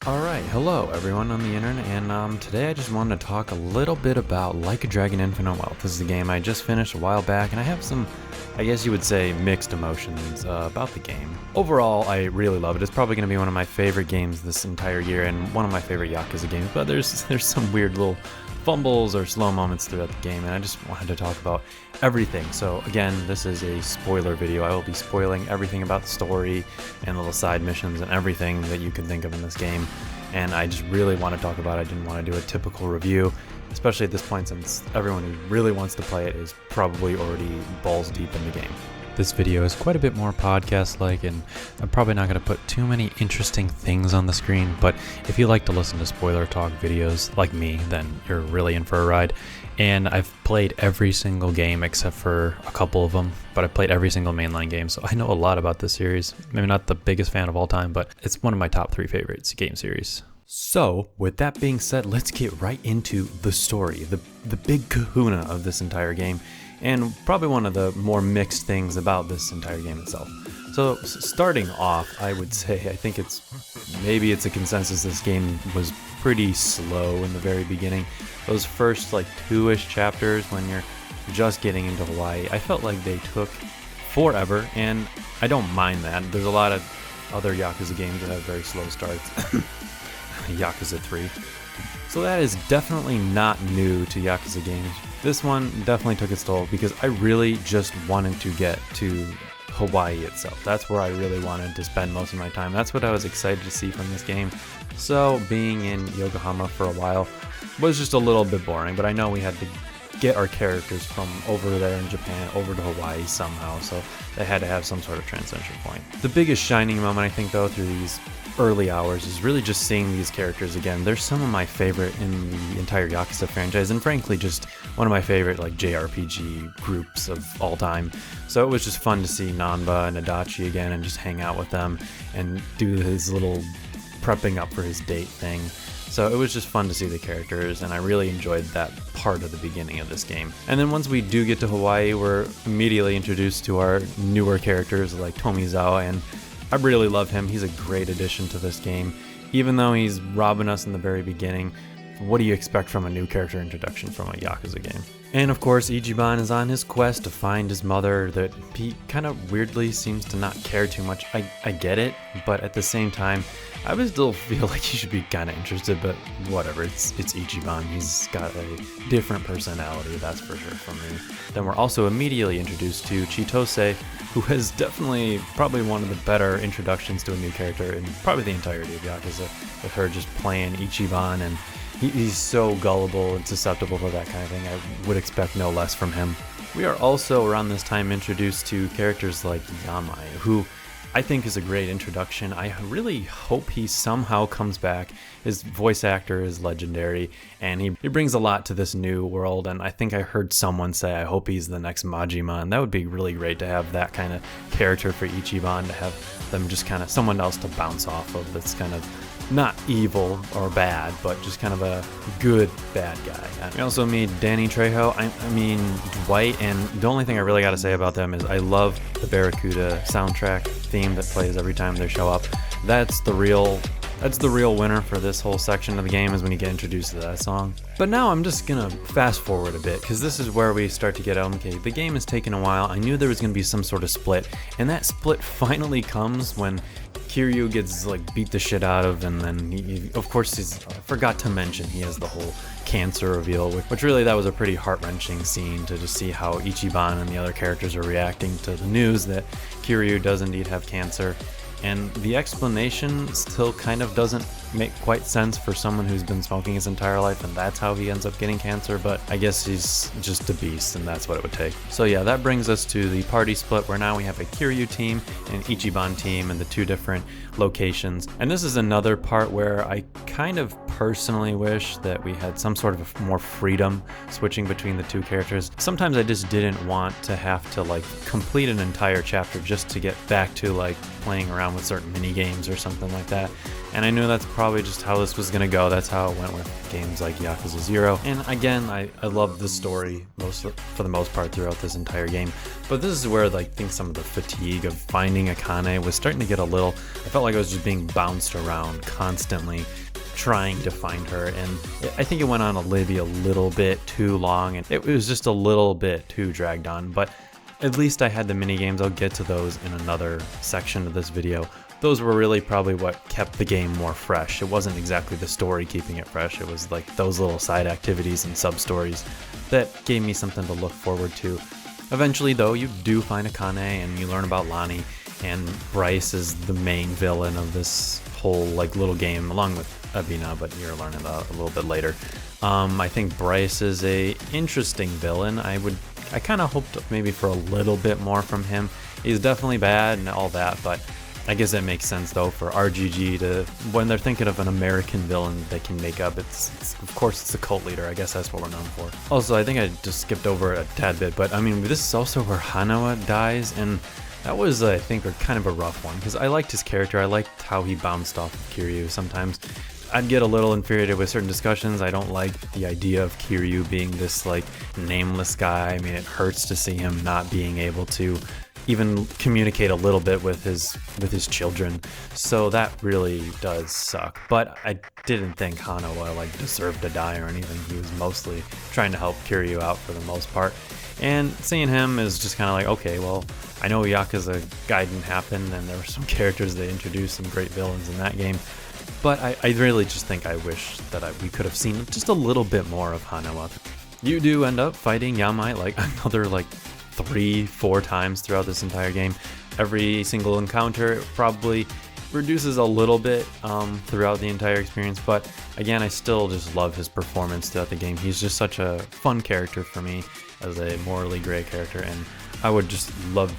Alright, hello everyone on the internet, and today I just wanted to talk a little bit about Like a Dragon Infinite Wealth. This is a game I just finished a while back, and I have some, I guess you would say, mixed emotions about the game. Overall, I really love it. It's probably going to be one of my favorite games this entire year, and one of my favorite Yakuza games, but there's some weird little fumbles or slow moments throughout the game, and I just wanted to talk about everything. So again, this is a spoiler video. I will be spoiling everything about the story and little side missions and everything that you can think of in this game, and I just really want to talk about it. I didn't want to do a typical review, especially at this point, since everyone who really wants to play it is probably already balls deep in the game. This video is quite a bit more podcast-like, and I'm probably not going to put too many interesting things on the screen, but if you like to listen to spoiler talk videos like me, then you're really in for a ride. And I've played every single game except for a couple of them, but I've played every single mainline game, so I know a lot about this series. Maybe not the biggest fan of all time, but it's one of my top 3 favorites game series. So, with that being said, let's get right into the story, the big kahuna of this entire game, and probably one of the more mixed things about this entire game itself. So, starting off, I would say, I think maybe it's a consensus this game was pretty slow in the very beginning. Those first, 2-ish chapters when you're just getting into Hawaii, I felt like they took forever, and I don't mind that. There's a lot of other Yakuza games that have very slow starts. Yakuza 3. So that is definitely not new to Yakuza games. This one definitely took its toll because I really just wanted to get to Hawaii itself. That's where I really wanted to spend most of my time. That's what I was excited to see from this game. So being in Yokohama for a while was just a little bit boring, but I know we had to get our characters from over there in Japan over to Hawaii somehow, so they had to have some sort of transition point. The biggest shining moment, I think, though, through these early hours is really just seeing these characters again. They're some of my favorite in the entire Yakuza franchise, and frankly just one of my favorite JRPG groups of all time. So it was just fun to see Nanba and Adachi again and just hang out with them and do his little prepping up for his date thing. So it was just fun to see the characters, and I really enjoyed that part of the beginning of this game. And then once we do get to Hawaii, we're immediately introduced to our newer characters like Tomizawa, and I really love him. He's a great addition to this game. Even though he's robbing us in the very beginning, what do you expect from a new character introduction from a Yakuza game? And of course, Ichiban is on his quest to find his mother that he kind of weirdly seems to not care too much. I get it, but at the same time, I would still feel like he should be kind of interested, but whatever, it's Ichiban. He's got a different personality, that's for sure, from me. Then we're also immediately introduced to Chitose, who is definitely probably one of the better introductions to a new character in probably the entirety of Yakuza, with her just playing Ichiban, and he's so gullible and susceptible to that kind of thing. I would expect no less from him. We are also around this time introduced to characters like Yamai, who I think is a great introduction. I really hope he somehow comes back. His voice actor is legendary, and he brings a lot to this new world, and I think I heard someone say I hope he's the next Majima, and that would be really great to have that kind of character for Ichiban, to have them just kind of someone else to bounce off of that's kind of not evil or bad, but just kind of a good bad guy. We also meet Danny Trejo, I mean Dwight, and the only thing I really got to say about them is I love the Barracuda soundtrack theme that plays every time they show up. That's the real winner for this whole section of the game, is when you get introduced to that song. But now I'm just gonna fast forward a bit, because this is where we start to get okay, the game has taken a while. I knew there was gonna be some sort of split, and that split finally comes when Kiryu gets beat the shit out of, and then he of course I forgot to mention he has the whole cancer reveal, which really, that was a pretty heart-wrenching scene to just see how Ichiban and the other characters are reacting to the news that Kiryu does indeed have cancer. And the explanation still kind of doesn't make quite sense for someone who's been smoking his entire life, and that's how he ends up getting cancer, but I guess he's just a beast, and that's what it would take. So yeah, that brings us to the party split, where now we have a Kiryu team and an Ichiban team in the 2 different locations. And this is another part where I kind of personally wish that we had some sort of more freedom switching between the 2 characters. Sometimes I just didn't want to have to complete an entire chapter just to get back to playing around with certain mini games or something like that. and I knew that's probably just how this was gonna go. That's how it went with games like Yakuza 0. And again, I love the story for the most part throughout this entire game, but this is where like, I think some of the fatigue of finding Akane was starting to get a little. I felt like I was just being bounced around constantly trying to find her, and I think it went on maybe a little bit too long, and it was just a little bit too dragged on. But at least I had the mini games. I'll get to those in another section of this video. Those were really probably what kept the game more fresh. It wasn't exactly the story keeping it fresh. It was like those little side activities and sub-stories that gave me something to look forward to. Eventually, though, you do find Akane and you learn about Lani, and Bryce is the main villain of this whole like little game, along with Abina, but you're learning that a little bit later. I think Bryce is a interesting villain. I kind of hoped maybe for a little bit more from him. He's definitely bad and all that, but I guess it makes sense though for RGG to, when they're thinking of an American villain they can make up, it's of course it's a cult leader. I guess that's what we're known for. Also, I think I just skipped over a tad bit, but I mean, this is also where Hanawa dies, and that was, I think, kind of a rough one, because I liked his character. I liked how he bounced off of Kiryu. Sometimes I'd get a little infuriated with certain discussions. I don't like the idea of Kiryu being this like nameless guy. I mean, it hurts to see him not being able to even communicate a little bit with his children. So that really does suck. But I didn't think Hanawa like deserved to die or anything. He was mostly trying to help Kiryu out for the most part. And seeing him is just kind of like, okay, well, I know Yakuza Gaiden happened, and there were some characters they introduced, some great villains in that game. But I really just think I wish that we could have seen just a little bit more of Hanawa. You do end up fighting Yamai like another like 3-4 times throughout this entire game. Every single encounter probably reduces a little bit throughout the entire experience, but again, I still just love his performance throughout the game. He's just such a fun character for me as a morally gray character, and I would just love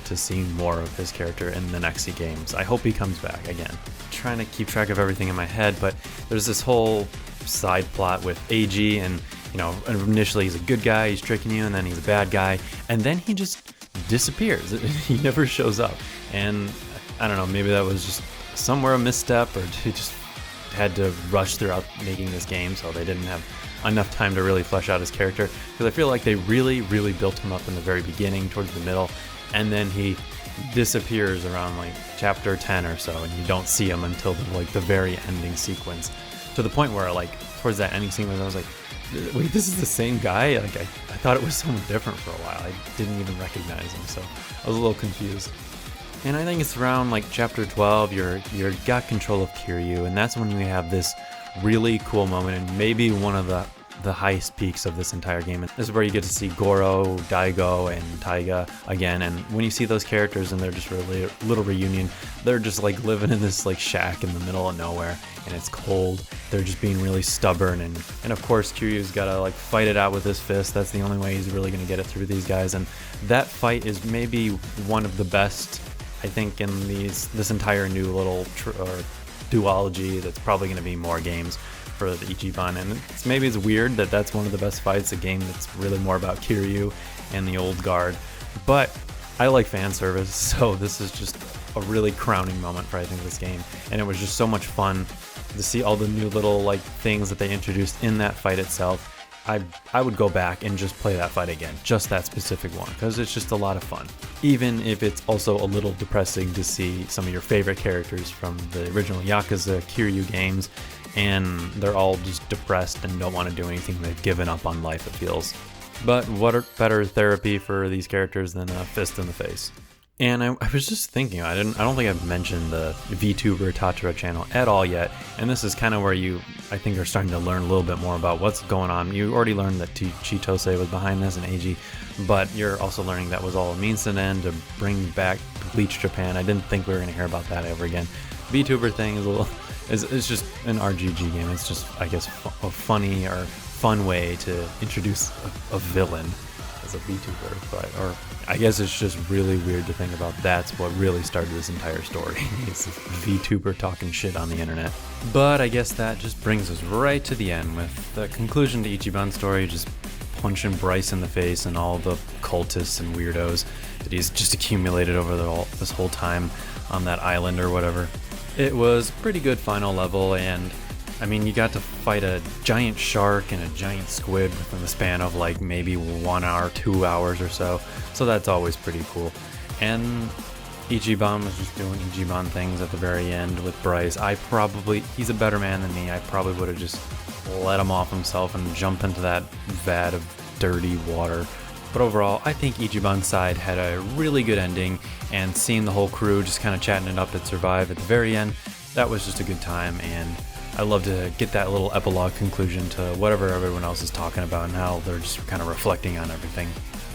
to see more of his character in the next games. I hope he comes back again. I'm trying to keep track of everything in my head, but there's this whole side plot with AG, and you know, initially he's a good guy, he's tricking you, and then he's a bad guy, and then he just disappears. He never shows up, and I don't know, maybe that was just somewhere a misstep, or he just had to rush throughout making this game, so they didn't have enough time to really flesh out his character, because I feel like they really built him up in the very beginning, towards the middle, and then he disappears around like chapter 10 or so, and you don't see him until the very ending sequence, to the point where like towards that ending sequence I was like, wait, this is the same guy? Like I thought it was someone different for a while. I didn't even recognize him, so I was a little confused. And I think it's around like chapter 12, you're got control of Kiryu, and that's when we have this really cool moment, and maybe one of the highest peaks of this entire game. And this is where you get to see Goro, Daigo, and Taiga again, and when you see those characters and they're just really a little reunion, they're just like living in this like shack in the middle of nowhere, and it's cold. They're just being really stubborn, and of course Kiryu's gotta like fight it out with his fist. That's the only way he's really gonna get it through these guys, and that fight is maybe one of the best, I think, in this entire new little duology. That's probably going to be more games for the Ichiban, and maybe it's weird that that's one of the best fights, a game that's really more about Kiryu and the old guard, but I like fan service, so this is just a really crowning moment for, I think, this game. And it was just so much fun to see all the new little like things that they introduced in that fight itself. I would go back and just play that fight again, just that specific one, because it's just a lot of fun. Even if it's also a little depressing to see some of your favorite characters from the original Yakuza Kiryu games, and they're all just depressed and don't want to do anything. They've given up on life, it feels. But what better therapy for these characters than a fist in the face? And I was just thinking, I don't think I've mentioned the VTuber Tatra channel at all yet, and this is kind of where you, I think, are starting to learn a little bit more about what's going on. You already learned that Chitose was behind this and AG, but you're also learning that was all a means to an end to bring back Bleach Japan. I didn't think we were going to hear about that ever again. VTuber thing is it's just an RGG game. It's just, I guess, a funny or fun way to introduce a villain as a VTuber, or I guess it's just really weird to think about. That's what really started this entire story. It's a VTuber talking shit on the internet. But I guess that just brings us right to the end with the conclusion to Ichiban's story, just punching Bryce in the face and all the cultists and weirdos that he's just accumulated over this whole time on that island or whatever. It was a pretty good final level, and I mean, you got to fight a giant shark and a giant squid within the span of like maybe 1 hour, 2 hours or so. So that's always pretty cool. And Ichiban was just doing Ichiban things at the very end with Bryce. He's a better man than me. I probably would have just let him off himself and jump into that vat of dirty water. But overall, I think Ichiban's side had a really good ending, and seeing the whole crew just kind of chatting it up and survive at the very end, that was just a good time. And I love to get that little epilogue conclusion to whatever everyone else is talking about and how they're just kind of reflecting on everything.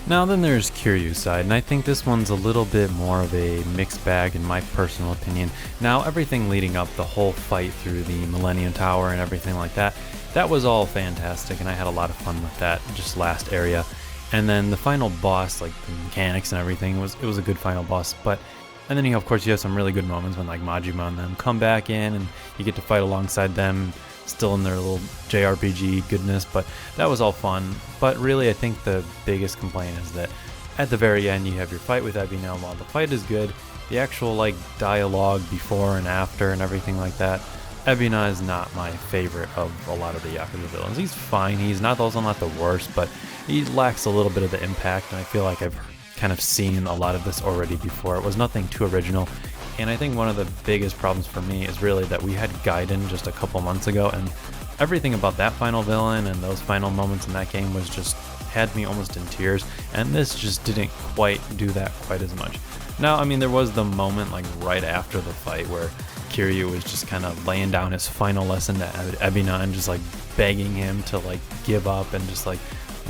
Now then there's Kiryu's side, and I think this one's a little bit more of a mixed bag in my personal opinion. Now everything leading up, the whole fight through the Millennium Tower and everything like that, that was all fantastic, and I had a lot of fun with that just last area. And then the final boss, like the mechanics and everything, it was a good final boss. And then of course you have some really good moments when like Majima and them come back in and you get to fight alongside them, still in their little JRPG goodness. But that was all fun. But really, I think the biggest complaint is that at the very end you have your fight with Ebina. While the fight is good, the actual like dialogue before and after and everything like that, Ebina is not my favorite of a lot of the Yakuza villains. He's fine. He's also not the worst, but he lacks a little bit of the impact, and I feel like I've kind of seen a lot of this already before. It was nothing too original, and I think one of the biggest problems for me is really that we had Gaiden just a couple months ago, and everything about that final villain and those final moments in that game was just had me almost in tears, and this just didn't quite do that quite as much. Now, I mean, there was the moment like right after the fight where Kiryu was just kind of laying down his final lesson to Ebina and just like begging him to like give up and just like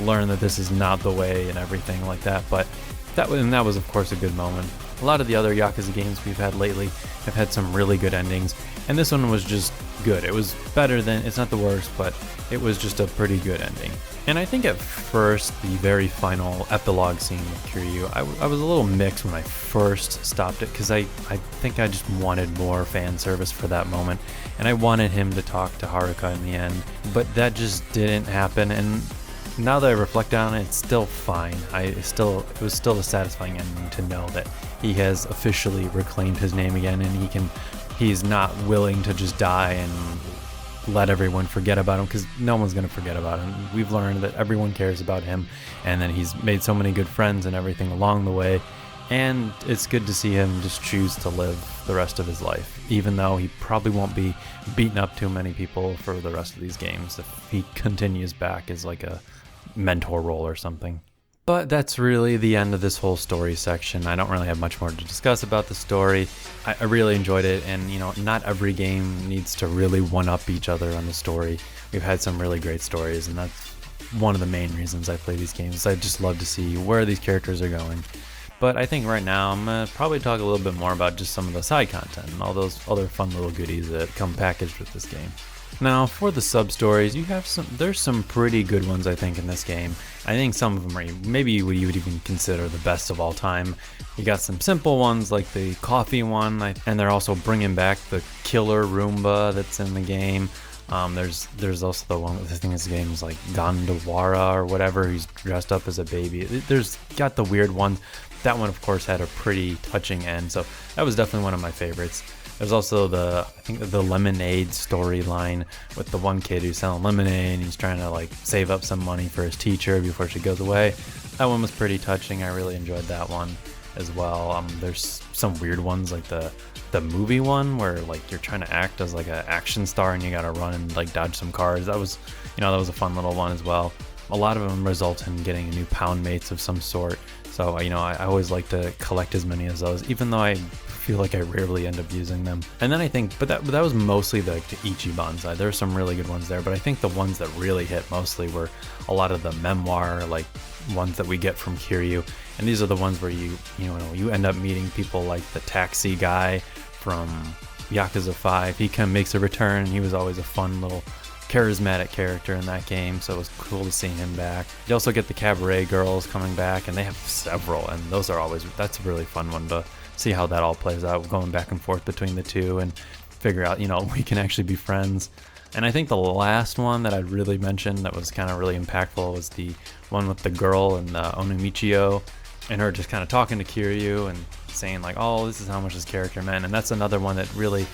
learn that this is not the way and everything like that. But that was of course a good moment. A lot of the other Yakuza games we've had lately have had some really good endings, and this one was just good. It was better than, it's not the worst, but it was just a pretty good ending. And I think at first, the very final epilogue scene with Kiryu, I was a little mixed when I first stopped it, because I think I just wanted more fan service for that moment, and I wanted him to talk to Haruka in the end, but that just didn't happen. And now that I reflect on it, it's still fine. It was still a satisfying ending to know that he has officially reclaimed his name again, and he's not willing to just die and let everyone forget about him, because no one's going to forget about him. We've learned that everyone cares about him, and then he's made so many good friends and everything along the way, and it's good to see him just choose to live the rest of his life, even though he probably won't be beating up too many people for the rest of these games if he continues back as like a mentor role or something. But that's really the end of this whole story section. I don't really have much more to discuss about the story. I really enjoyed it, and not every game needs to really one-up each other on the story. We've had some really great stories, and that's one of the main reasons I play these games. I just love to see where these characters are going. But I think right now I'm going to probably talk a little bit more about just some of the side content and all those other fun little goodies that come packaged with this game. Now, for the sub-stories, there's some pretty good ones, I think, in this game. I think some of them are maybe you would even consider the best of all time. You got some simple ones like the coffee one, and they're also bringing back the killer Roomba that's in the game. There's also the one, I think this game is like Gondawara or whatever, he's dressed up as a baby. There's got the weird one. That one, of course, had a pretty touching end, so that was definitely one of my favorites. There's also the lemonade storyline with the one kid who's selling lemonade and he's trying to like save up some money for his teacher before she goes away. That one was pretty touching. I really enjoyed that one as well. There's some weird ones like the movie one where like you're trying to act as like an action star and you gotta run and like dodge some cars. That was a fun little one as well. A lot of them result in getting new pound mates of some sort. So, I always like to collect as many as those, even though I feel like I rarely end up using them. And then I think, but that was mostly the Ichiban side. There are some really good ones there, but I think the ones that really hit mostly were a lot of the memoir, like ones that we get from Kiryu. And these are the ones where you end up meeting people like the taxi guy from Yakuza 5. He kind of makes a return. He was always a fun little charismatic character in that game, so it was cool to see him back. You also get the cabaret girls coming back, and they have several, and that's a really fun one to see how that all plays out, going back and forth between the two and figure out, we can actually be friends. And I think the last one that I'd really mention that was kind of really impactful was the one with the girl and the Onimichio, and her just kind of talking to Kiryu and saying like, oh, this is how much this character meant. And that's another one that really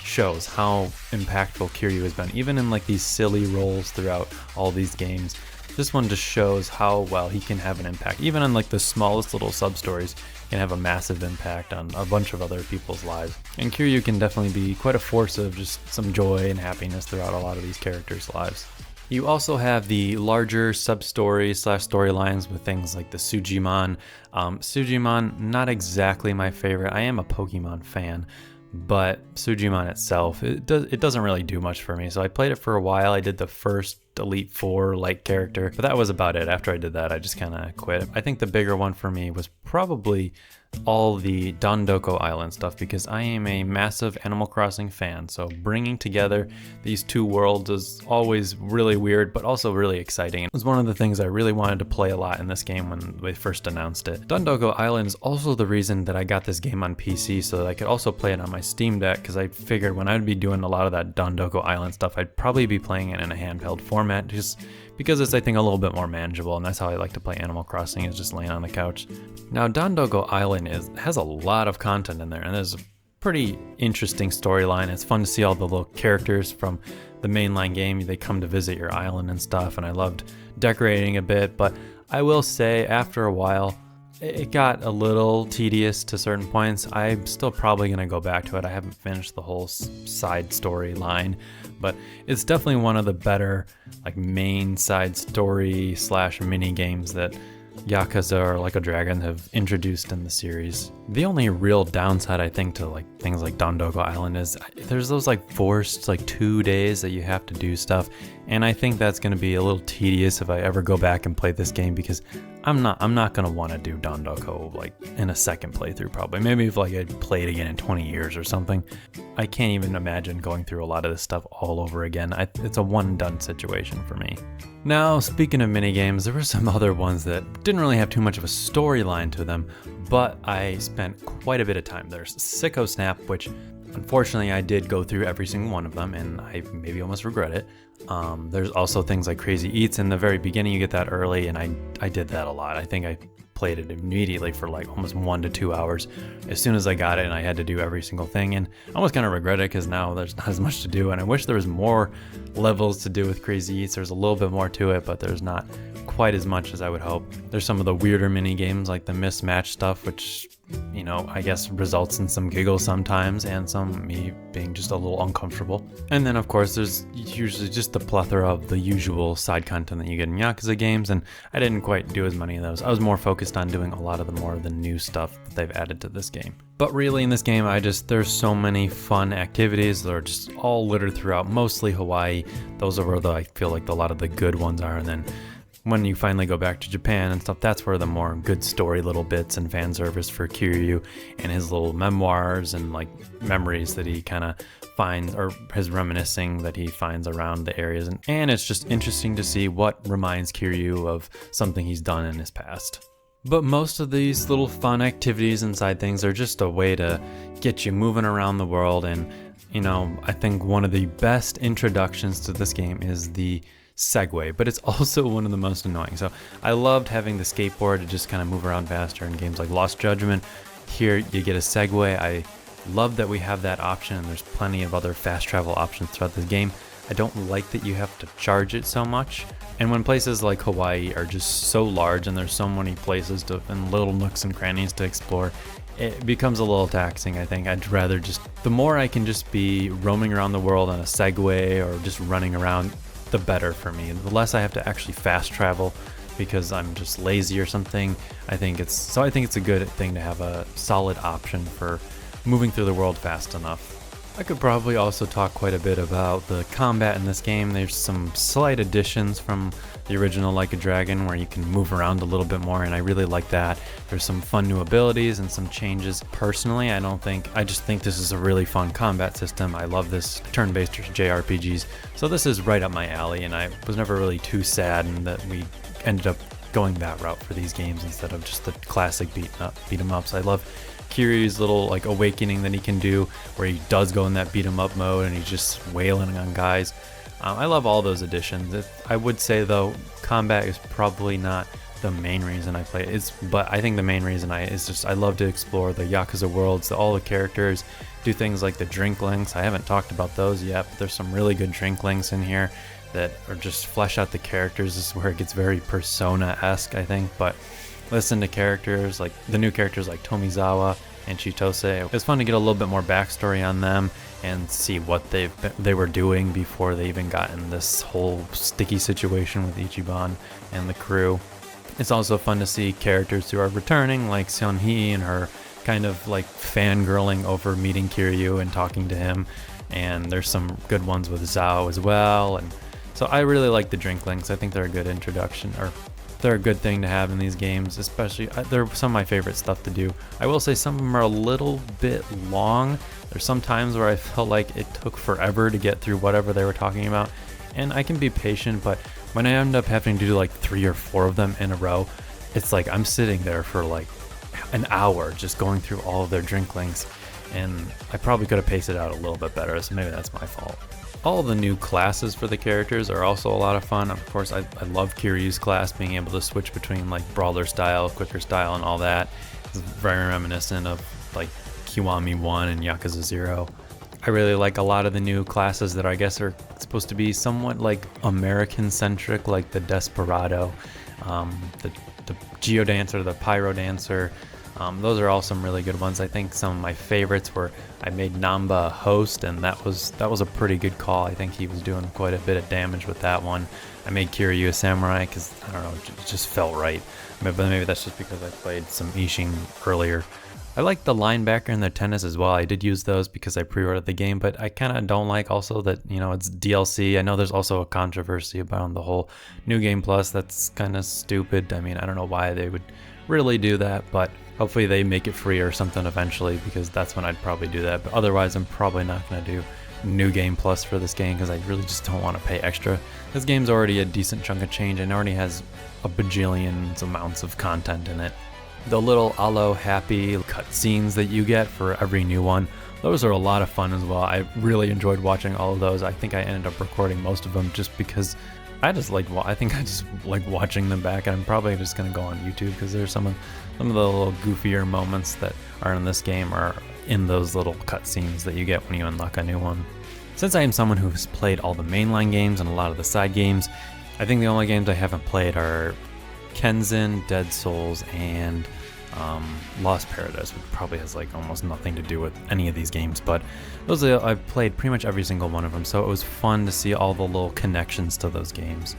shows how impactful Kiryu has been, even in like these silly roles throughout all these games. This one just shows how well he can have an impact, even on like the smallest little sub-stories. Can have a massive impact on a bunch of other people's lives. And Kiryu can definitely be quite a force of just some joy and happiness throughout a lot of these characters' lives. You also have the larger sub-stories / storylines with things like the Sujimon. Sujimon, not exactly my favorite. I am a Pokemon fan, but Sujimon itself, it doesn't really do much for me. So I played it for a while. I did the first Elite Four like character, but that was about it. After I did that, I just kind of quit. I think the bigger one for me was probably all the Dondoko Island stuff, because I am a massive Animal Crossing fan, so bringing together these two worlds is always really weird, but also really exciting. It was one of the things I really wanted to play a lot in this game when they first announced it. Dondoko Island is also the reason that I got this game on PC, so that I could also play it on my Steam Deck, because I figured when I'd be doing a lot of that Dondoko Island stuff, I'd probably be playing it in a handheld format, just because it's, I think, a little bit more manageable, and that's how I like to play Animal Crossing, is just laying on the couch. Now, Dondoko Island has a lot of content in there, and there's a pretty interesting storyline. It's fun to see all the little characters from the mainline game. They come to visit your island and stuff, and I loved decorating a bit, but I will say after a while, it got a little tedious to certain points. I'm still probably going to go back to it. I haven't finished the whole side storyline, but it's definitely one of the better like main side story / mini games that Yakuza or Like a Dragon have introduced in the series. The only real downside, I think, to like things like Dondoko Island is there's those like forced like 2 days that you have to do stuff, and I think that's going to be a little tedious if I ever go back and play this game, because I'm not going to want to do Dondoko like in a second playthrough probably. Maybe if like I'd play it again in 20 years or something. I can't even imagine going through a lot of this stuff all over again. It's a one and done situation for me. Now, speaking of minigames, there were some other ones that didn't really have too much of a storyline to them, but I spent quite a bit of time. There's Sicko Snap, which unfortunately I did go through every single one of them, and I maybe almost regret it. There's also things like Crazy Eats. In the very beginning, you get that early, and I did that a lot. I think I played it immediately for like almost 1 to 2 hours as soon as I got it, and I had to do every single thing, and I almost kind of regret it because now there's not as much to do, and I wish there was more levels to do with Crazy Eats. There's a little bit more to it, but there's not quite as much as I would hope. There's some of the weirder mini games like the mismatch stuff, which, you know, I guess results in some giggles sometimes and some me being just a little uncomfortable. And then of course there's usually just the plethora of the usual side content that you get in Yakuza games, and I didn't quite do as many of those. I was more focused on doing a lot of the more of the new stuff that they've added to this game. But really in this game, there's so many fun activities that are just all littered throughout, mostly Hawaii. Those are where I feel like a lot of the good ones are, and then when you finally go back to Japan and stuff, that's where the more good story little bits and fan service for Kiryu and his little memoirs and like memories that he kind of finds, or his reminiscing that he finds around the areas. And it's just interesting to see what reminds Kiryu of something he's done in his past. But most of these little fun activities and side things are just a way to get you moving around the world. And, you know, I think one of the best introductions to this game is the Segway, but it's also one of the most annoying. So I loved having the skateboard to just kind of move around faster in games like Lost Judgment. Here you get a Segway. I love that we have that option, and there's plenty of other fast travel options throughout this game. I don't like that you have to charge it so much. And when places like Hawaii are just so large and there's so many places and little nooks and crannies to explore, it becomes a little taxing. I think I'd rather the more I can just be roaming around the world on a Segway or just running around, the better for me. The less I have to actually fast travel because I'm just lazy or something. I think it's a good thing to have a solid option for moving through the world fast enough. I could probably also talk quite a bit about the combat in this game. There's some slight additions from the original Like a Dragon where you can move around a little bit more, and I really like that. There's some fun new abilities and some changes. Personally, I just think this is a really fun combat system. I love this turn-based JRPGs, so this is right up my alley, and I was never really too sad that we ended up going that route for these games instead of just the classic beat 'em ups. I love Kiryu's little like awakening that he can do where he does go in that beat 'em up mode and he's just wailing on guys. I love all those additions. I would say though, combat is probably not the main reason I play it. But I think the main reason is just I love to explore the Yakuza worlds, all the characters, do things like the drink links. I haven't talked about those yet, but there's some really good drink links in here that are just flesh out the characters. This is where it gets very Persona-esque, I think, but listen to characters like the new characters like Tomizawa and Chitose. It was fun to get a little bit more backstory on them and see what they were doing before they even got in this whole sticky situation with Ichiban and the crew. It's also fun to see characters who are returning, like Seonhee and her kind of like fangirling over meeting Kiryu and talking to him. And there's some good ones with Zhao as well. And so I really like the drink links. I think they're a good introduction, or they're a good thing to have in these games, especially they're some of my favorite stuff to do. I will say some of them are a little bit long. There's some times where I felt like it took forever to get through whatever they were talking about, and I can be patient, but when I end up having to do like 3 or 4 of them in a row, it's like I'm sitting there for like an hour just going through all of their drink links, and I probably could have paced it out a little bit better, so maybe that's my fault. All the new classes for the characters are also a lot of fun. Of course, I love Kiryu's class, being able to switch between like brawler style, quicker style, and all that. It's very reminiscent of like Kiwami 1 and Yakuza 0. I really like a lot of the new classes that I guess are supposed to be somewhat like American-centric, like the Desperado, the Geo Dancer, the Pyro Dancer. Those are all some really good ones. I think some of my favorites were I made Namba a host, and that was a pretty good call. I think he was doing quite a bit of damage with that one. I made Kiryu a samurai because, I don't know, it just felt right. But maybe that's just because I played some Ishin earlier. I like the linebacker and the tennis as well. I did use those because I pre-ordered the game, but I kind of don't like also that, you know, it's DLC. I know there's also a controversy about the whole New Game Plus. That's kind of stupid. I mean, I don't know why they would really do that, but hopefully they make it free or something eventually, because that's when I'd probably do that. But otherwise, I'm probably not going to do New Game Plus for this game because I really just don't want to pay extra. This game's already a decent chunk of change and already has a bajillion amounts of content in it. The little Alo happy cutscenes that you get for every new one, those are a lot of fun as well. I really enjoyed watching all of those. I think I ended up recording most of them just because I just like watching them back, and I'm probably just gonna go on YouTube because there's some of the little goofier moments that are in this game are in those little cutscenes that you get when you unlock a new one. Since I am someone who's played all the mainline games and a lot of the side games, I think the only games I haven't played are Kenzin, Dead Souls, and Lost Paradise, which probably has like almost nothing to do with any of these games, but those I've played pretty much every single one of them, so it was fun to see all the little connections to those games.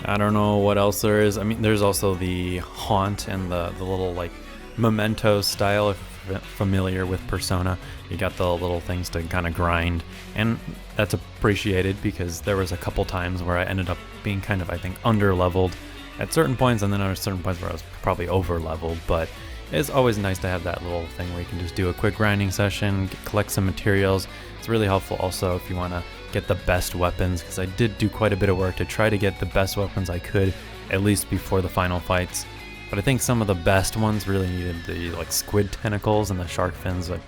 I don't know what else there is. I mean, there's also the Haunt and the little like memento style, if you're familiar with Persona. You got the little things to kind of grind, and that's appreciated because there was a couple times where I ended up being kind of, I think, under-leveled at certain points, and then there were certain points where I was probably over-leveled, but it's always nice to have that little thing where you can just do a quick grinding session, collect some materials. It's really helpful also if you want to get the best weapons, because I did do quite a bit of work to try to get the best weapons I could, at least before the final fights. But I think some of the best ones really needed the like squid tentacles and the shark fins, but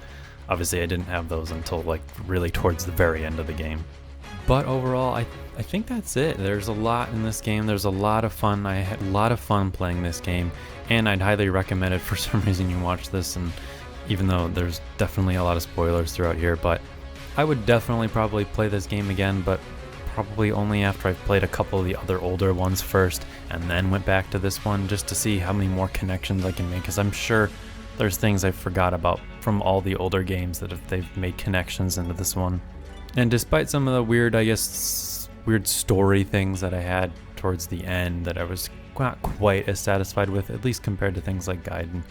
obviously I didn't have those until like really towards the very end of the game. But overall, I think that's it. There's a lot in this game. There's a lot of fun. I had a lot of fun playing this game, and I'd highly recommend it. For some reason you watch this, and even though there's definitely a lot of spoilers throughout here, but I would definitely probably play this game again, but probably only after I've played a couple of the other older ones first, and then went back to this one just to see how many more connections I can make, because I'm sure there's things I forgot about from all the older games that if they've made connections into this one. And despite some of the weird, I guess, weird story things that I had towards the end that I was not quite as satisfied with, at least compared to things like Gaiden,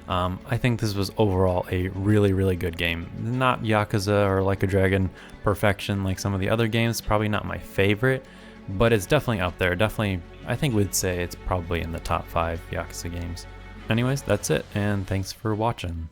I think this was overall a really, really good game. Not Yakuza or Like a Dragon perfection like some of the other games, probably not my favorite, but it's definitely up there. Definitely, I think we'd say it's probably in the top 5 Yakuza games. Anyways, that's it, and thanks for watching.